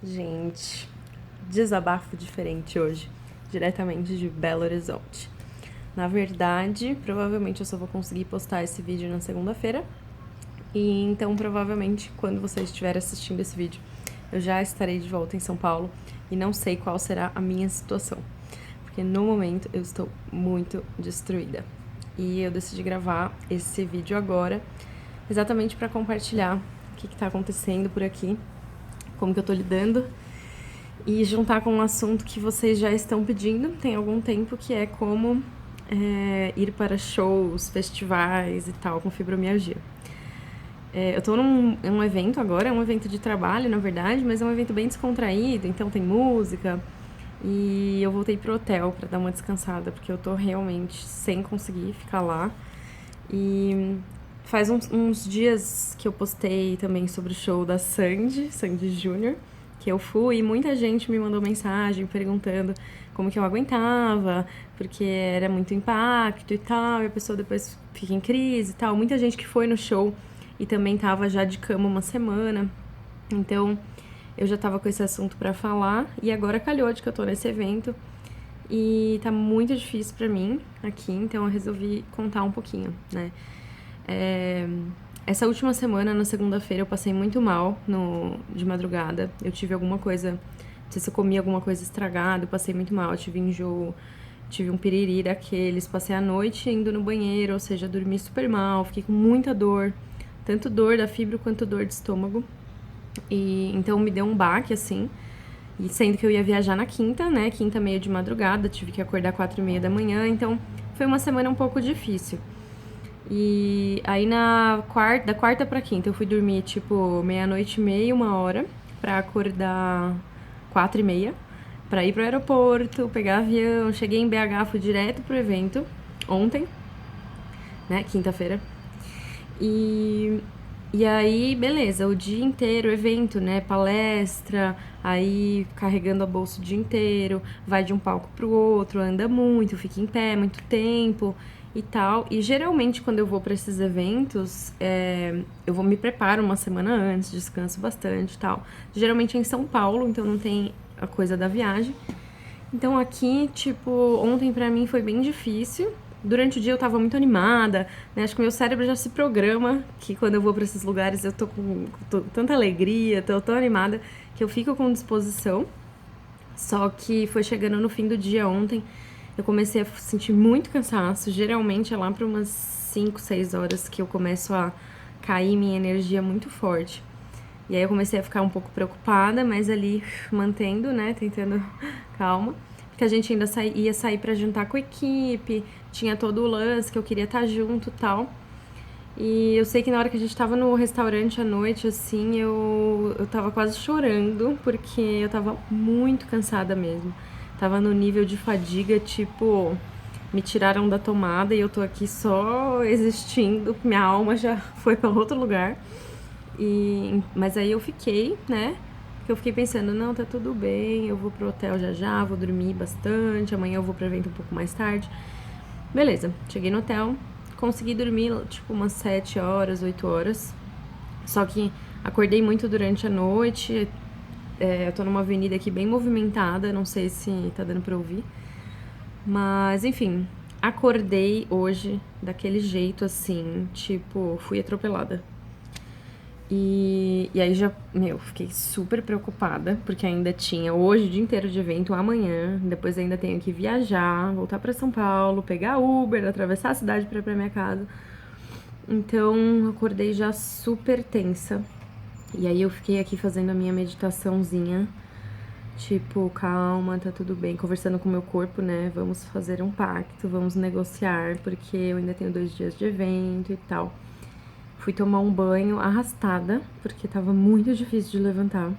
Gente, desabafo diferente hoje, diretamente de Belo Horizonte. Na verdade, provavelmente eu só vou conseguir postar esse vídeo na segunda-feira. E então, provavelmente, quando você estiver assistindo esse vídeo, eu já estarei de volta em São Paulo e não sei qual será a minha situação. Porque no momento eu estou muito destruída. E eu decidi gravar esse vídeo agora, exatamente para compartilhar o que está acontecendo por aqui, como que eu tô lidando, e juntar com um assunto que vocês já estão pedindo tem algum tempo, que é como ir para shows, festivais e tal, com fibromialgia. Eu tô num evento agora, é um evento de trabalho, na verdade, mas é um evento bem descontraído, então tem música. E eu voltei pro hotel pra dar uma descansada, porque eu tô realmente sem conseguir ficar lá. E faz uns dias que eu postei também sobre o show da Sandy Júnior, que eu fui, e muita gente me mandou mensagem perguntando como que eu aguentava, porque era muito impacto e tal, e a pessoa depois fica em crise e tal. Muita gente que foi no show e também tava já de cama uma semana. Então, eu já tava com esse assunto pra falar, e agora calhou de que eu tô nesse evento, e tá muito difícil pra mim aqui, então eu resolvi contar um pouquinho, né? Essa última semana, na segunda-feira, eu passei muito mal de madrugada. Eu tive alguma coisa, não sei se eu comi alguma coisa estragada, eu passei muito mal, eu tive enjoo, tive um piriri daqueles, passei a noite indo no banheiro, ou seja, dormi super mal, fiquei com muita dor, tanto dor da fibra quanto dor de estômago. E então me deu um baque, assim, e sendo que eu ia viajar na quinta, né, quinta meio de madrugada, tive que acordar 4:30 da manhã, então foi uma semana um pouco difícil. E aí da quarta pra quinta eu fui dormir tipo meia-noite e meia, 1 hora, pra acordar 4:30, pra ir pro aeroporto, pegar avião. Cheguei em BH, fui direto pro evento ontem, né, quinta-feira. E, e aí, beleza, o dia inteiro, evento, né, palestra, aí carregando a bolsa o dia inteiro, vai de um palco pro outro, anda muito, fica em pé muito tempo e tal. E geralmente quando eu vou pra esses eventos, eu vou me preparo uma semana antes, descanso bastante e tal. Geralmente é em São Paulo, então não tem a coisa da viagem. Então aqui, tipo, ontem pra mim foi bem difícil. Durante o dia eu tava muito animada, né? Acho que meu cérebro já se programa que quando eu vou pra esses lugares eu tô com tanta alegria, tô tão animada que eu fico com disposição. Só que foi chegando no fim do dia ontem, eu comecei a sentir muito cansaço. Geralmente é lá para umas 5, 6 horas que eu começo a cair minha energia muito forte. E aí eu comecei a ficar um pouco preocupada, mas ali mantendo, né, tentando calma, porque a gente ainda ia sair pra jantar com a equipe, tinha todo o lance que eu queria estar junto e tal. E eu sei que na hora que a gente tava no restaurante à noite, assim, eu tava quase chorando, porque eu tava muito cansada mesmo. Tava no nível de fadiga, tipo, me tiraram da tomada e eu tô aqui só existindo, minha alma já foi pra outro lugar. Mas aí eu fiquei, né? Porque eu fiquei pensando, não, tá tudo bem, eu vou pro hotel já já, vou dormir bastante, amanhã eu vou pro evento um pouco mais tarde. Beleza, cheguei no hotel, consegui dormir tipo umas 7 horas, 8 horas. Só que acordei muito durante a noite. Eu tô numa avenida aqui bem movimentada, não sei se tá dando pra ouvir. Mas enfim, acordei hoje daquele jeito assim, tipo, fui atropelada. E aí já, fiquei super preocupada, porque ainda tinha hoje o dia inteiro de evento, amanhã, depois ainda tenho que viajar, voltar pra São Paulo, pegar Uber, atravessar a cidade pra ir pra minha casa. Então, acordei já super tensa. E aí eu fiquei aqui fazendo a minha meditaçãozinha, tipo, calma, tá tudo bem, conversando com o meu corpo, né? Vamos fazer um pacto, vamos negociar, porque eu ainda tenho 2 dias de evento e tal. Fui tomar um banho arrastada, porque tava muito difícil de levantar.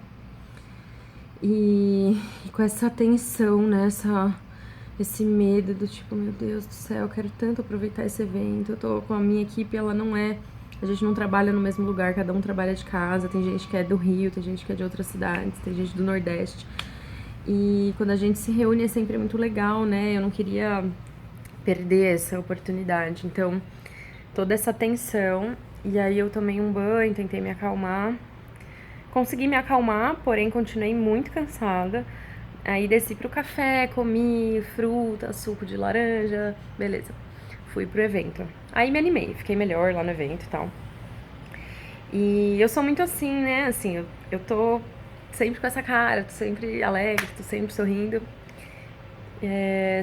E com essa tensão, né? Esse medo do tipo, meu Deus do céu, eu quero tanto aproveitar esse evento. Eu tô com a minha equipe, ela não é. A gente não trabalha no mesmo lugar, cada um trabalha de casa. Tem gente que é do Rio, tem gente que é de outras cidades, tem gente do Nordeste. E quando a gente se reúne é sempre muito legal, né? Eu não queria perder essa oportunidade. Então, toda essa tensão. E aí eu tomei um banho, tentei me acalmar. Consegui me acalmar, porém continuei muito cansada. Aí desci pro café, comi fruta, suco de laranja, beleza. Fui pro evento. Aí me animei, fiquei melhor lá no evento e tal. E eu sou muito assim, né? Assim, eu tô sempre com essa cara, tô sempre alegre, tô sempre sorrindo.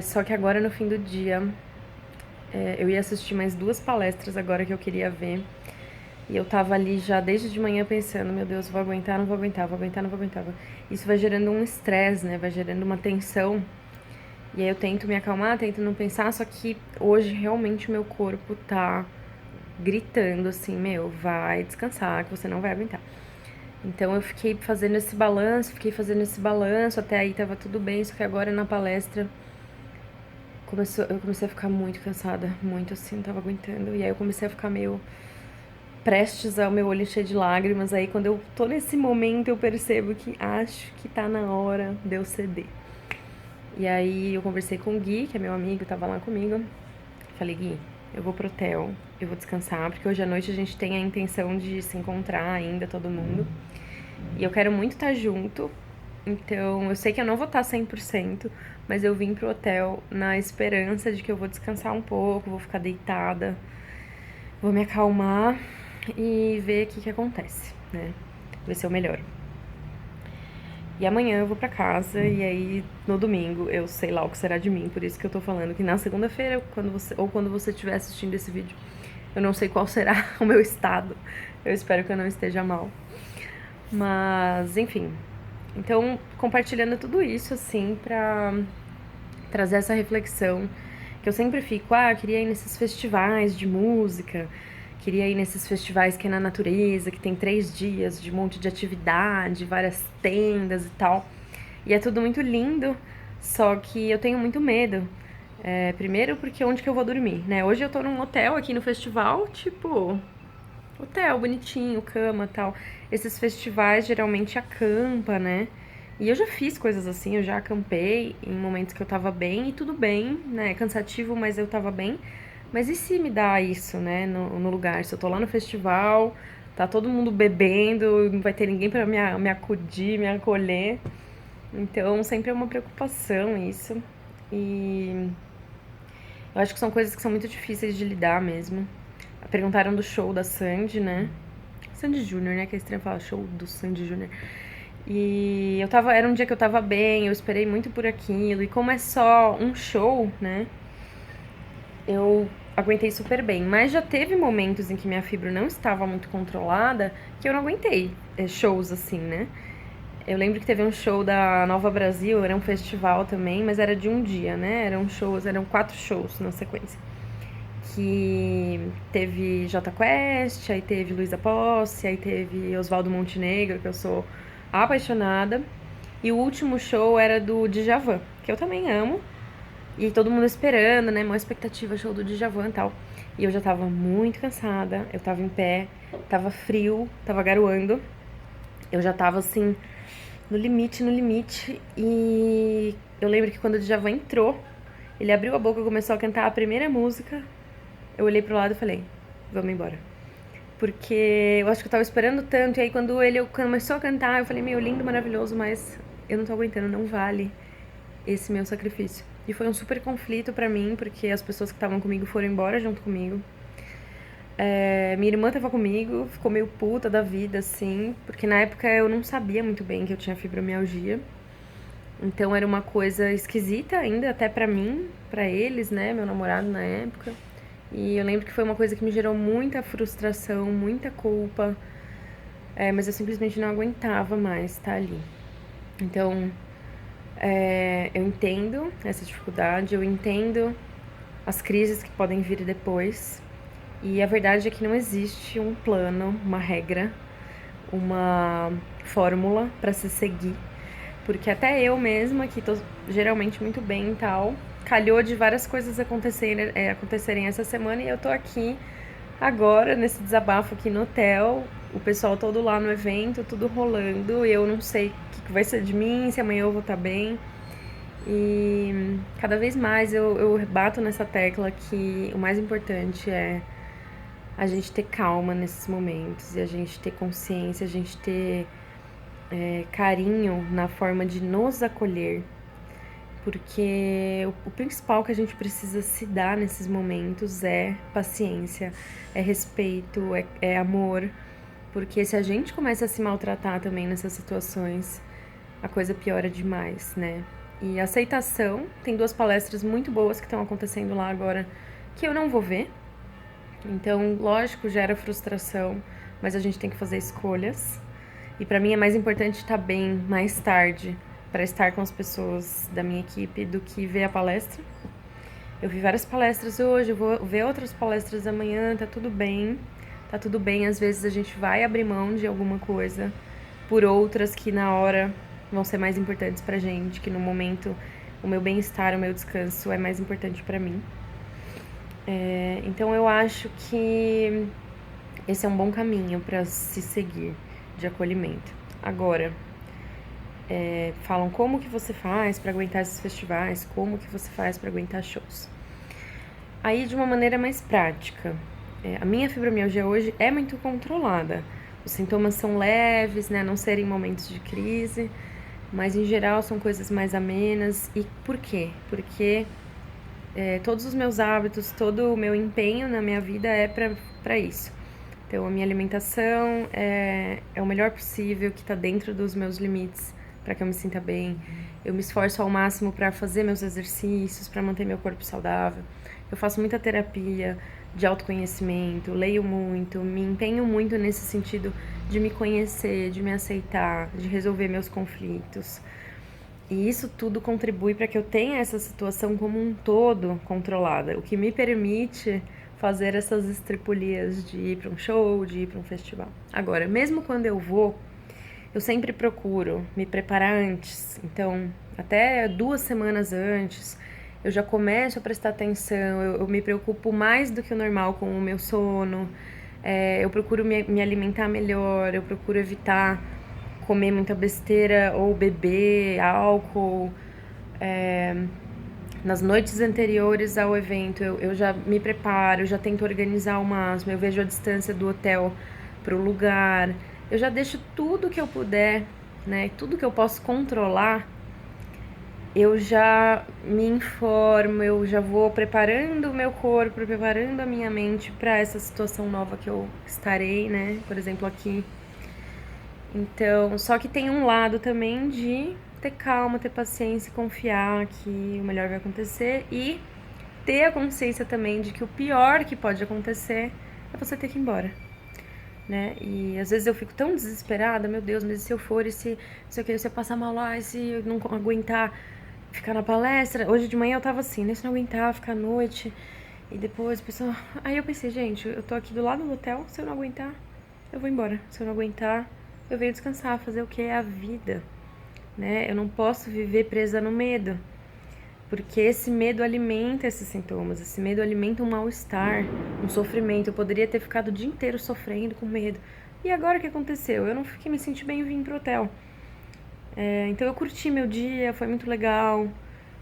Só que agora no fim do dia, eu ia assistir mais 2 palestras agora que eu queria ver. E eu tava ali já desde de manhã pensando, meu Deus, vou aguentar, não vou aguentar, vou aguentar, não vou aguentar. Isso vai gerando um estresse, né? Vai gerando uma tensão. E aí eu tento me acalmar, tento não pensar, só que hoje realmente o meu corpo tá gritando assim, meu, vai descansar, que você não vai aguentar. Então eu fiquei fazendo esse balanço, até aí tava tudo bem, só que agora na palestra eu comecei a ficar muito cansada, muito assim, não tava aguentando. E aí eu comecei a ficar meio prestes ao meu olho cheio de lágrimas. Aí quando eu tô nesse momento eu percebo que acho que tá na hora de eu ceder. E aí eu conversei com o Gui, que é meu amigo, tava lá comigo. Falei, Gui, eu vou pro hotel, eu vou descansar, porque hoje à noite a gente tem a intenção de se encontrar ainda, todo mundo. E eu quero muito estar junto, então eu sei que eu não vou estar 100%, mas eu vim pro hotel na esperança de que eu vou descansar um pouco, vou ficar deitada, vou me acalmar e ver o que acontece, né? Ver se eu melhoro. E amanhã eu vou pra casa e aí no domingo eu sei lá o que será de mim, por isso que eu tô falando que na segunda-feira, quando você estiver assistindo esse vídeo, eu não sei qual será o meu estado. Eu espero que eu não esteja mal. Mas, enfim. Então, compartilhando tudo isso, assim, pra trazer essa reflexão que eu sempre fico, eu queria ir nesses festivais de música, queria ir nesses festivais que é na natureza, que tem 3 dias de um monte de atividade, várias tendas e tal. E é tudo muito lindo, só que eu tenho muito medo. Primeiro porque onde que eu vou dormir, né? Hoje eu tô num hotel aqui no festival, tipo, hotel bonitinho, cama e tal. Esses festivais geralmente acampa, né? E eu já fiz coisas assim, eu já acampei em momentos que eu tava bem e tudo bem, né? Cansativo, mas eu tava bem. Mas e se me dá isso, né, no lugar? Se eu tô lá no festival, tá todo mundo bebendo, não vai ter ninguém pra me acudir, me acolher. Então sempre é uma preocupação isso. E eu acho que são coisas que são muito difíceis de lidar mesmo. Perguntaram do show da Sandy, né? Sandy Júnior, né? Que é estranho falar show do Sandy Júnior. E era um dia que eu tava bem, eu esperei muito por aquilo. E como é só um show, né? Eu aguentei super bem. Mas já teve momentos em que minha fibra não estava muito controlada que eu não aguentei shows assim, né? Eu lembro que teve um show da Nova Brasil, era um festival também, mas era de um dia, né? Eram 4 shows na sequência. Que teve Jota Quest, aí teve Luísa Posse, aí teve Oswaldo Montenegro, que eu sou apaixonada. E o último show era do Djavan, que eu também amo. E todo mundo esperando, né? Maior expectativa, show do Djavan e tal. E eu já tava muito cansada, eu tava em pé, tava frio, tava garoando. Eu já tava assim, no limite, no limite. E eu lembro que quando o Djavan entrou, ele abriu a boca e começou a cantar a primeira música. Eu olhei pro lado e falei, vamos embora. Porque eu acho que eu tava esperando tanto, e aí quando ele começou a cantar, eu falei, meu, lindo, maravilhoso, mas eu não tô aguentando, não vale esse meu sacrifício. E foi um super conflito pra mim, porque as pessoas que estavam comigo foram embora junto comigo. Minha irmã tava comigo, ficou meio puta da vida, assim, porque na época eu não sabia muito bem que eu tinha fibromialgia. Então era uma coisa esquisita ainda, até pra mim, pra eles, né, meu namorado na época. E eu lembro que foi uma coisa que me gerou muita frustração, muita culpa, mas eu simplesmente não aguentava mais estar ali. Então, eu entendo essa dificuldade, eu entendo as crises que podem vir depois. E a verdade é que não existe um plano, uma regra, uma fórmula para se seguir. Porque até eu mesma, que tô geralmente muito bem e tal, calhou de várias coisas acontecerem essa semana e eu tô aqui agora, nesse desabafo aqui no hotel, o pessoal todo lá no evento, tudo rolando, e eu não sei o que vai ser de mim, se amanhã eu vou estar bem. E cada vez mais eu bato nessa tecla que o mais importante é a gente ter calma nesses momentos, e a gente ter consciência, a gente ter carinho na forma de nos acolher, porque o principal que a gente precisa se dar nesses momentos é paciência, é respeito, é amor, porque se a gente começa a se maltratar também nessas situações, a coisa piora demais, né? E aceitação, tem 2 palestras muito boas que estão acontecendo lá agora que eu não vou ver. Então, lógico, gera frustração, mas a gente tem que fazer escolhas. E pra mim é mais importante estar bem mais tarde para estar com as pessoas da minha equipe do que ver a palestra. Eu vi várias palestras hoje, eu vou ver outras palestras amanhã, tá tudo bem. Tá tudo bem, às vezes a gente vai abrir mão de alguma coisa por outras que na hora vão ser mais importantes pra gente, que no momento o meu bem-estar, o meu descanso é mais importante pra mim. Então eu acho que esse é um bom caminho para se seguir de acolhimento. Agora, falam como que você faz para aguentar esses festivais, como que você faz para aguentar shows. Aí, de uma maneira mais prática, a minha fibromialgia hoje é muito controlada. Os sintomas são leves, né, não serem momentos de crise, mas em geral são coisas mais amenas. E por quê? Porque todos os meus hábitos, todo o meu empenho na minha vida é para isso. Então, a minha alimentação é o melhor possível, que está dentro dos meus limites, para que eu me sinta bem. Eu me esforço ao máximo para fazer meus exercícios, para manter meu corpo saudável. Eu faço muita terapia de autoconhecimento, leio muito, me empenho muito nesse sentido de me conhecer, de me aceitar, de resolver meus conflitos. E isso tudo contribui para que eu tenha essa situação como um todo controlada, o que me permite fazer essas estripulias de ir para um show, de ir para um festival. Agora, mesmo quando eu vou, eu sempre procuro me preparar antes. Então, até 2 semanas antes, eu já começo a prestar atenção, eu me preocupo mais do que o normal com o meu sono, eu procuro me alimentar melhor, eu procuro evitar comer muita besteira ou beber álcool. Nas noites anteriores ao evento, eu já me preparo, eu já tento organizar ao máximo, eu vejo a distância do hotel para o lugar, eu já deixo tudo que eu puder, né, tudo que eu posso controlar, eu já me informo, eu já vou preparando o meu corpo, preparando a minha mente para essa situação nova que eu estarei, né, por exemplo, aqui. Então, só que tem um lado também de ter calma, ter paciência, confiar que o melhor vai acontecer e ter a consciência também de que o pior que pode acontecer é você ter que ir embora, né? E às vezes eu fico tão desesperada, meu Deus, mas e se eu for, e se eu passar mal lá, e se eu não aguentar ficar na palestra? Hoje de manhã eu tava assim, né? Se não aguentar, ficar à noite, e depois a pessoa... Aí eu pensei, gente, eu tô aqui do lado do hotel, se eu não aguentar, eu vou embora. Se eu não aguentar, eu venho descansar, fazer o que é a vida, né? Eu não posso viver presa no medo, porque esse medo alimenta esses sintomas, esse medo alimenta um mal-estar, um sofrimento. Eu poderia ter ficado o dia inteiro sofrendo com medo. E agora o que aconteceu? Eu não fiquei me sentindo bem e vim pro hotel. Então eu curti meu dia, foi muito legal.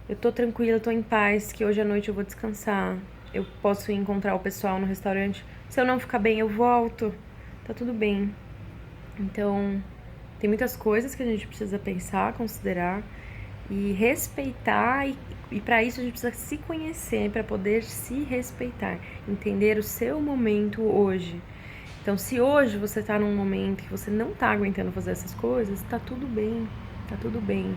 Eu tô tranquila, tô em paz, que hoje à noite eu vou descansar. Eu posso ir encontrar o pessoal no restaurante. Se eu não ficar bem, eu volto. Tá tudo bem. Então, tem muitas coisas que a gente precisa pensar, considerar e respeitar, e para isso a gente precisa se conhecer para poder se respeitar, entender o seu momento hoje. Então, se hoje você tá num momento que você não tá aguentando fazer essas coisas, tá tudo bem, tá tudo bem.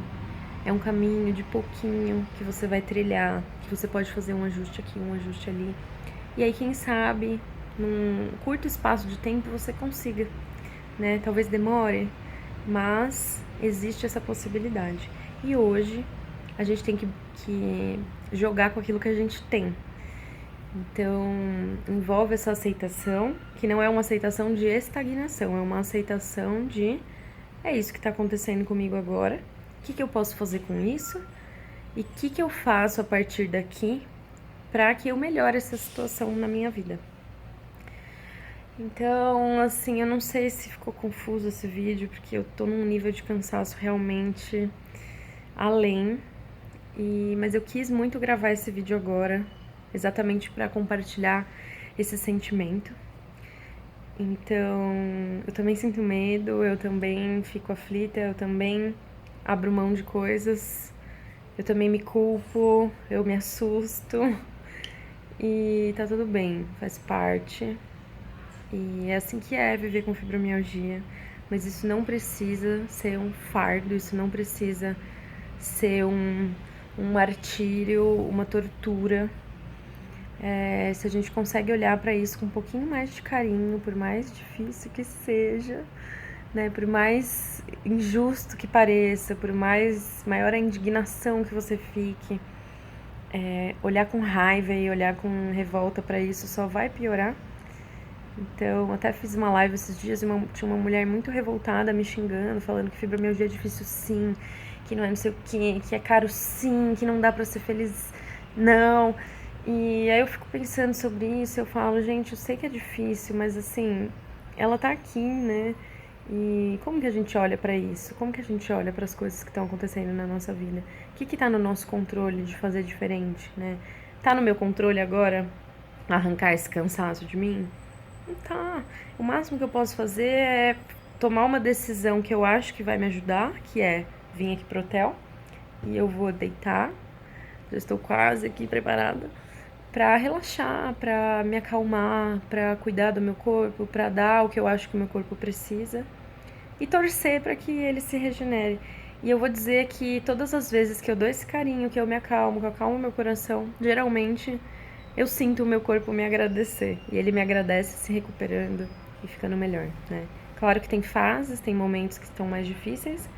É um caminho de pouquinho que você vai trilhar, que você pode fazer um ajuste aqui, um ajuste ali. E aí, quem sabe, num curto espaço de tempo você consiga, né? Talvez demore, mas existe essa possibilidade. E hoje a gente tem que jogar com aquilo que a gente tem. Então, envolve essa aceitação, que não é uma aceitação de estagnação, é uma aceitação de é isso que está acontecendo comigo agora, o que eu posso fazer com isso e o que eu faço a partir daqui para que eu melhore essa situação na minha vida. Então, assim, eu não sei se ficou confuso esse vídeo, porque eu tô num nível de cansaço realmente além, mas eu quis muito gravar esse vídeo agora, exatamente para compartilhar esse sentimento. Então, eu também sinto medo, eu também fico aflita, eu também abro mão de coisas, eu também me culpo, eu me assusto e tá tudo bem, faz parte. E é assim que é viver com fibromialgia, mas isso não precisa ser um fardo, isso não precisa ser um martírio, uma tortura. Se a gente consegue olhar para isso com um pouquinho mais de carinho, por mais difícil que seja, né, por mais injusto que pareça, por mais maior a indignação que você fique, olhar com raiva e olhar com revolta para isso só vai piorar. Então, até fiz uma live esses dias e tinha uma mulher muito revoltada me xingando, falando que fibromialgia é difícil sim, que não é não sei o que é caro sim, que não dá pra ser feliz não. E aí eu fico pensando sobre isso, eu falo, gente, eu sei que é difícil, mas assim, ela tá aqui, né? E como que a gente olha pra isso? Como que a gente olha para as coisas que estão acontecendo na nossa vida? O que tá no nosso controle de fazer diferente, né? Tá no meu controle agora arrancar esse cansaço de mim? Não tá. O máximo que eu posso fazer é tomar uma decisão que eu acho que vai me ajudar, que é vir aqui pro hotel e eu vou deitar. Já estou quase aqui preparada pra relaxar, pra me acalmar, pra cuidar do meu corpo, pra dar o que eu acho que o meu corpo precisa e torcer pra que ele se regenere. E eu vou dizer que todas as vezes que eu dou esse carinho, que eu me acalmo, que eu acalmo meu coração, geralmente eu sinto o meu corpo me agradecer. E ele me agradece se recuperando e ficando melhor, né? Claro que tem fases, tem momentos que estão mais difíceis,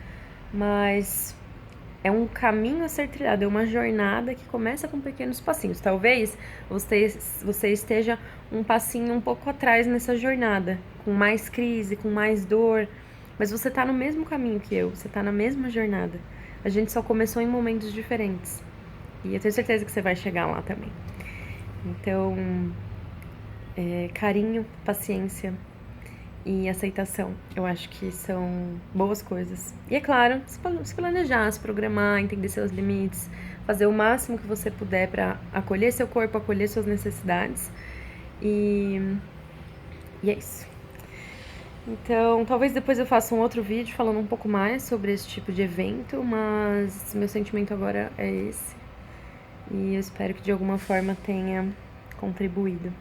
mas é um caminho a ser trilhado, é uma jornada que começa com pequenos passinhos. Talvez você esteja um passinho um pouco atrás nessa jornada, com mais crise, com mais dor, mas você tá no mesmo caminho que eu, você tá na mesma jornada. A gente só começou em momentos diferentes. E eu tenho certeza que você vai chegar lá também. Então, carinho, paciência e aceitação, eu acho que são boas coisas. E é claro, se planejar, se programar, entender seus limites, fazer o máximo que você puder para acolher seu corpo, acolher suas necessidades. E é isso. Então, talvez depois eu faça um outro vídeo falando um pouco mais sobre esse tipo de evento, mas meu sentimento agora é esse. E eu espero que de alguma forma tenha contribuído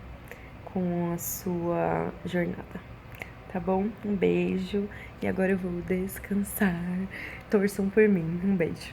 com a sua jornada. Tá bom? Um beijo. E agora eu vou descansar. Torçam por mim. Um beijo.